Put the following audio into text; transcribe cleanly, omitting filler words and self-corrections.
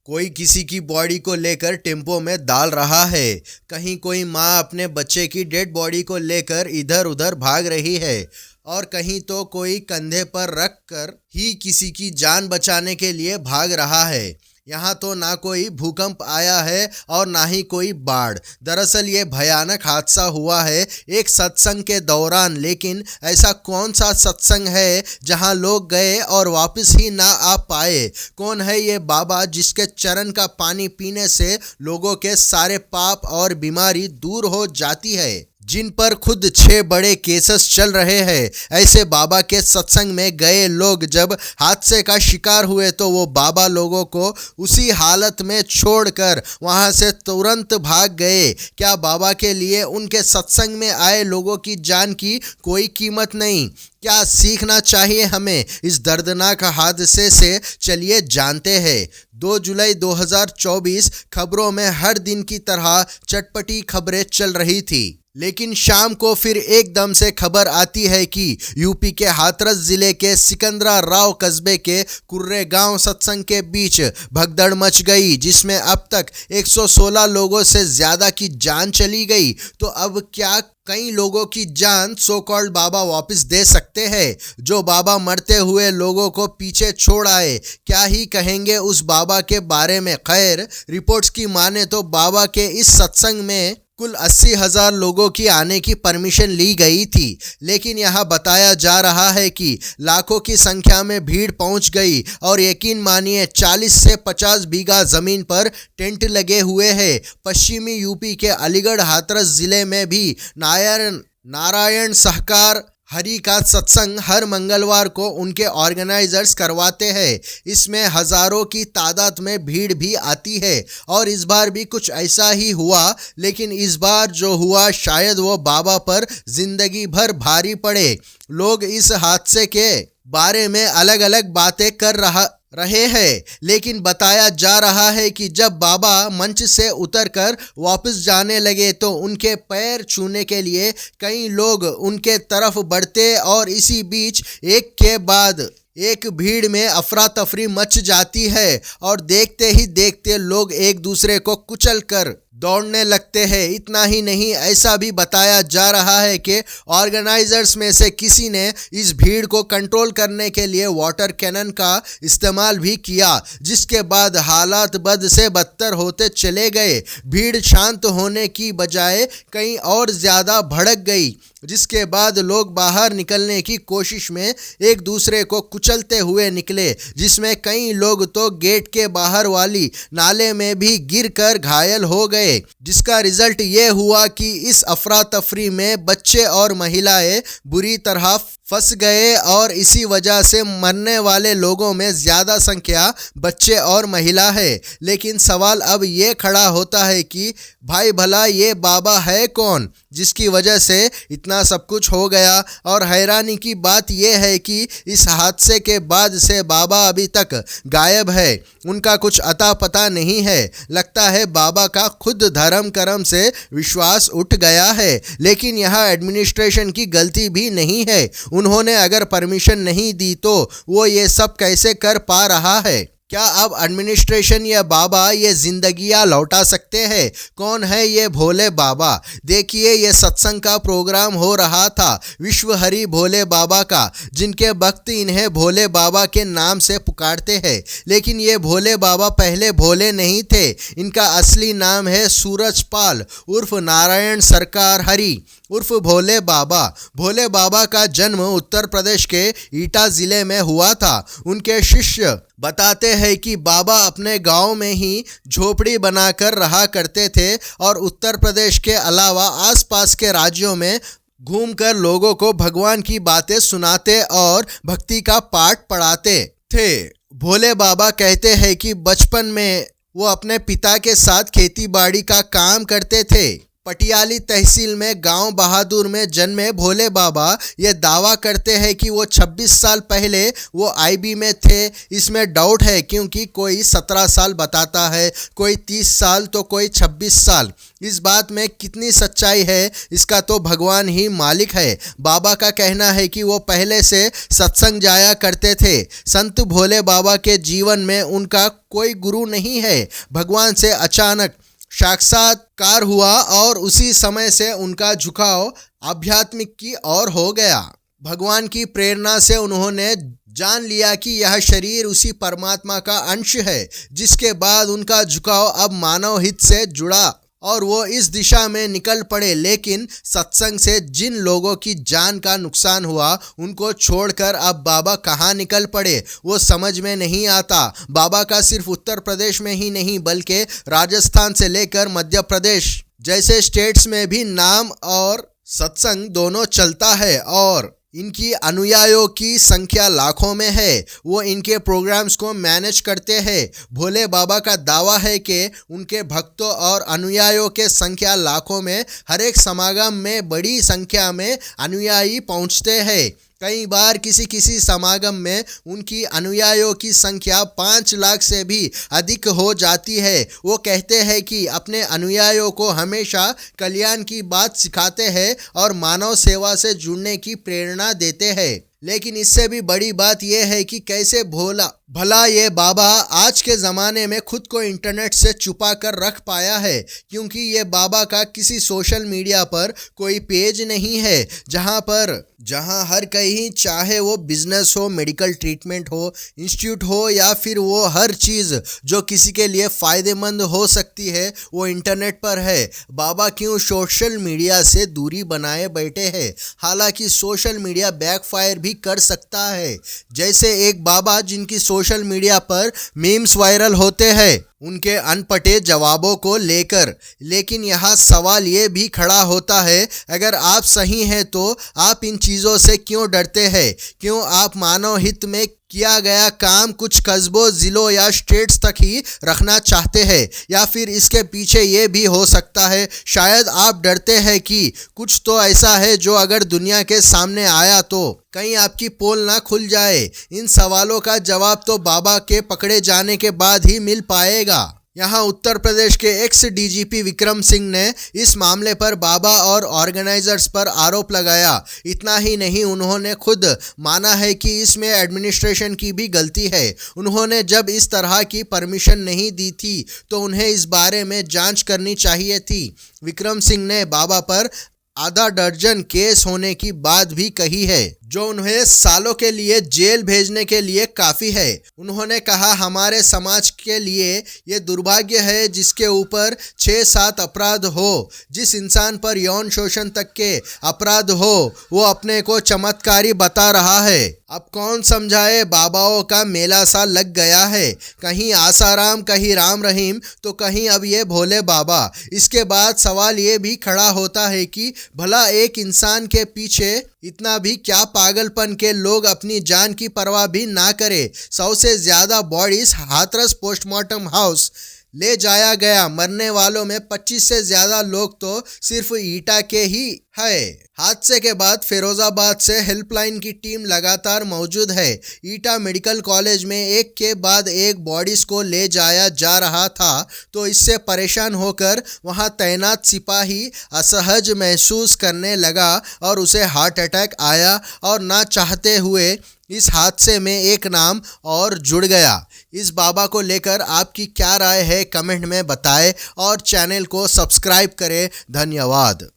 कोई किसी की बॉडी को लेकर टेम्पो में डाल रहा है। कहीं कोई माँ अपने बच्चे की डेड बॉडी को लेकर इधर उधर भाग रही है और कहीं तो कोई कंधे पर रख कर ही किसी की जान बचाने के लिए भाग रहा है। यहाँ तो ना कोई भूकंप आया है और ना ही कोई बाढ़। दरअसल ये भयानक हादसा हुआ है एक सत्संग के दौरान। लेकिन ऐसा कौन सा सत्संग है जहाँ लोग गए और वापस ही ना आ पाए? कौन है ये बाबा जिसके चरण का पानी पीने से लोगों के सारे पाप और बीमारी दूर हो जाती है, जिन पर खुद 6 बड़े केसेस चल रहे हैं? ऐसे बाबा के सत्संग में गए लोग जब हादसे का शिकार हुए तो वो बाबा लोगों को उसी हालत में छोड़कर वहां से तुरंत भाग गए। क्या बाबा के लिए उनके सत्संग में आए लोगों की जान की कोई कीमत नहीं? क्या सीखना चाहिए हमें इस दर्दनाक हादसे से? चलिए जानते हैं। 2 जुलाई 2024 खबरों में हर दिन की तरह चटपटी खबरें चल रही थी, लेकिन शाम को फिर एकदम से खबर आती है कि यूपी के हाथरस जिले के सिकंदरा राव कस्बे के कुर्रे गांव सत्संग के बीच भगदड़ मच गई, जिसमें अब तक 116 लोगों से ज्यादा की जान चली गई। तो अब क्या कई लोगों की जान सो कॉल्ड बाबा वापस दे सकते हैं, जो बाबा मरते हुए लोगों को पीछे छोड़ आए? क्या ही कहेंगे उस बाबा के बारे में। खैर, रिपोर्ट्स की माने तो बाबा के इस सत्संग में कुल 80,000 लोगों की आने की परमिशन ली गई थी, लेकिन यहाँ बताया जा रहा है कि लाखों की संख्या में भीड़ पहुँच गई और यकीन मानिए 40 से 50 बीघा जमीन पर टेंट लगे हुए हैं। पश्चिमी यूपी के अलीगढ़ हाथरस जिले में भी नारायण सहकार हरि का सत्संग हर मंगलवार को उनके ऑर्गेनाइजर्स करवाते हैं। इसमें हजारों की तादाद में भीड़ भी आती है और इस बार भी कुछ ऐसा ही हुआ। लेकिन इस बार जो हुआ शायद वो बाबा पर जिंदगी भर भारी पड़े। लोग इस हादसे के बारे में अलग अलग बातें कर रहे हैं, लेकिन बताया जा रहा है कि जब बाबा मंच से उतरकर वापस जाने लगे तो उनके पैर छूने के लिए कई लोग उनके तरफ बढ़ते और इसी बीच एक के बाद एक भीड़ में अफरा तफरी मच जाती है और देखते ही देखते लोग एक दूसरे को कुचल कर दौड़ने लगते हैं। इतना ही नहीं, ऐसा भी बताया जा रहा है कि ऑर्गेनाइजर्स में से किसी ने इस भीड़ को कंट्रोल करने के लिए वाटर कैनन का इस्तेमाल भी किया, जिसके बाद हालात बद से बदतर होते चले गए। भीड़ शांत होने की बजाय कहीं और ज़्यादा भड़क गई, जिसके बाद लोग बाहर निकलने की कोशिश में एक दूसरे को कुचलते हुए निकले, जिसमें कई लोग तो गेट के बाहर वाली नाले में भी गिरकर घायल हो गए, जिसका रिजल्ट ये हुआ कि इस अफरा तफरी में बच्चे और महिलाएं बुरी तरह फंस गए और इसी वजह से मरने वाले लोगों में ज़्यादा संख्या बच्चे और महिला है। लेकिन सवाल अब ये खड़ा होता है कि भाई भला ये बाबा है कौन जिसकी वजह से इतना सब कुछ हो गया? और हैरानी की बात यह है कि इस हादसे के बाद से बाबा अभी तक गायब है। उनका कुछ अता पता नहीं है। लगता है बाबा का खुद धर्म कर्म से विश्वास उठ गया है। लेकिन यहाँ एडमिनिस्ट्रेशन की गलती भी नहीं है। उन्होंने अगर परमिशन नहीं दी तो वो ये सब कैसे कर पा रहा है? क्या अब एडमिनिस्ट्रेशन या बाबा ये जिंदगियां लौटा सकते हैं? कौन है ये भोले बाबा? देखिए, ये सत्संग का प्रोग्राम हो रहा था विश्व हरि भोले बाबा का, जिनके भक्त इन्हें भोले बाबा के नाम से पुकारते हैं। लेकिन ये भोले बाबा पहले भोले नहीं थे। इनका असली नाम है सूरजपाल उर्फ नारायण सरकार हरि उर्फ भोले बाबा। भोले बाबा का जन्म उत्तर प्रदेश के ईटा जिले में हुआ था। उनके शिष्य बताते हैं कि बाबा अपने गांव में ही झोपड़ी बनाकर रहा करते थे और उत्तर प्रदेश के अलावा आसपास के राज्यों में घूमकर लोगों को भगवान की बातें सुनाते और भक्ति का पाठ पढ़ाते थे। भोले बाबा कहते हैं कि बचपन में वो अपने पिता के साथ खेती बाड़ी का काम करते थे, पटियाली तहसील में गांव बहादुर में जन्मे भोले बाबा ये दावा करते हैं कि वो 26 साल पहले वो आईबी में थे। इसमें डाउट है क्योंकि कोई 17 साल बताता है, कोई 30 साल तो कोई 26 साल। इस बात में कितनी सच्चाई है इसका तो भगवान ही मालिक है। बाबा का कहना है कि वो पहले से सत्संग जाया करते थे। संत भोले बाबा के जीवन में उनका कोई गुरु नहीं है। भगवान से अचानक साक्षात्कार हुआ और उसी समय से उनका झुकाव आध्यात्मिक की ओर हो गया। भगवान की प्रेरणा से उन्होंने जान लिया कि यह शरीर उसी परमात्मा का अंश है, जिसके बाद उनका झुकाव अब मानव हित से जुड़ा और वो इस दिशा में निकल पड़े। लेकिन सत्संग से जिन लोगों की जान का नुकसान हुआ उनको छोड़कर अब बाबा कहाँ निकल पड़े वो समझ में नहीं आता। बाबा का सिर्फ उत्तर प्रदेश में ही नहीं बल्कि राजस्थान से लेकर मध्य प्रदेश जैसे स्टेट्स में भी नाम और सत्संग दोनों चलता है और इनकी अनुयायियों की संख्या लाखों में है। वो इनके प्रोग्राम्स को मैनेज करते हैं। भोले बाबा का दावा है कि उनके भक्तों और अनुयायियों के संख्या लाखों में, हर एक समागम में बड़ी संख्या में अनुयायी पहुंचते हैं। कई बार किसी समागम में उनकी अनुयायियों की संख्या 5 लाख से भी अधिक हो जाती है। वो कहते हैं कि अपने अनुयायियों को हमेशा कल्याण की बात सिखाते हैं और मानव सेवा से जुड़ने की प्रेरणा देते हैं। लेकिन इससे भी बड़ी बात यह है कि कैसे भला ये बाबा आज के ज़माने में खुद को इंटरनेट से छुपा कर रख पाया है, क्योंकि ये बाबा का किसी सोशल मीडिया पर कोई पेज नहीं है जहां हर कहीं, चाहे वो बिजनेस हो, मेडिकल ट्रीटमेंट हो, इंस्टीट्यूट हो या फिर वो हर चीज़ जो किसी के लिए फ़ायदेमंद हो सकती है वो इंटरनेट पर है। बाबा क्यों सोशल मीडिया से दूरी बनाए बैठे हैं? हालांकि सोशल मीडिया बैकफायर भी कर सकता है। जैसे एक बाबा जिनकी सोशल मीडिया पर मीम्स वायरल होते हैं उनके अनपढ़े जवाबों को लेकर। लेकिन यहाँ सवाल ये भी खड़ा होता है, अगर आप सही हैं तो आप इन चीज़ों से क्यों डरते हैं? क्यों आप मानव हित में किया गया काम कुछ कस्बों, ज़िलों या स्टेट्स तक ही रखना चाहते हैं? या फिर इसके पीछे ये भी हो सकता है शायद आप डरते हैं कि कुछ तो ऐसा है जो अगर दुनिया के सामने आया तो कहीं आपकी पोल ना खुल जाए। इन सवालों का जवाब तो बाबा के पकड़े जाने के बाद ही मिल पाएगा। यहाँ उत्तर प्रदेश के एक्स डीजीपी विक्रम सिंह ने इस मामले पर बाबा और ऑर्गेनाइजर्स पर आरोप लगाया। इतना ही नहीं, उन्होंने खुद माना है कि इसमें एडमिनिस्ट्रेशन की भी गलती है। उन्होंने जब इस तरह की परमिशन नहीं दी थी तो उन्हें इस बारे में जांच करनी चाहिए थी। विक्रम सिंह ने बाबा पर आधा दर्जन केस होने की बात भी कही है, जो उन्हें सालों के लिए जेल भेजने के लिए काफ़ी है। उन्होंने कहा, हमारे समाज के लिए ये दुर्भाग्य है जिसके ऊपर 6-7 अपराध हो। जिस इंसान पर यौन शोषण तक के अपराध हो वो अपने को चमत्कारी बता रहा है। अब कौन समझाए, बाबाओं का मेला सा लग गया है, कहीं आसाराम, कहीं राम रहीम तो कहीं अब ये भोले बाबा। इसके बाद सवाल ये भी खड़ा होता है कि भला एक इंसान के पीछे इतना भी क्या पागलपन के लोग अपनी जान की परवाह भी ना करे। 100 से ज़्यादा बॉडीज हाथरस पोस्टमार्टम हाउस ले जाया गया। मरने वालों में 25 से ज़्यादा लोग तो सिर्फ ईटा के ही है। हादसे के बाद फिरोजाबाद से हेल्पलाइन की टीम लगातार मौजूद है। ईटा मेडिकल कॉलेज में एक के बाद एक बॉडीज को ले जाया जा रहा था तो इससे परेशान होकर वहां तैनात सिपाही असहज महसूस करने लगा और उसे हार्ट अटैक आया और ना चाहते हुए इस हादसे में एक नाम और जुड़ गया। इस बाबा को लेकर आपकी क्या राय है कमेंट में बताएं और चैनल को सब्सक्राइब करें। धन्यवाद।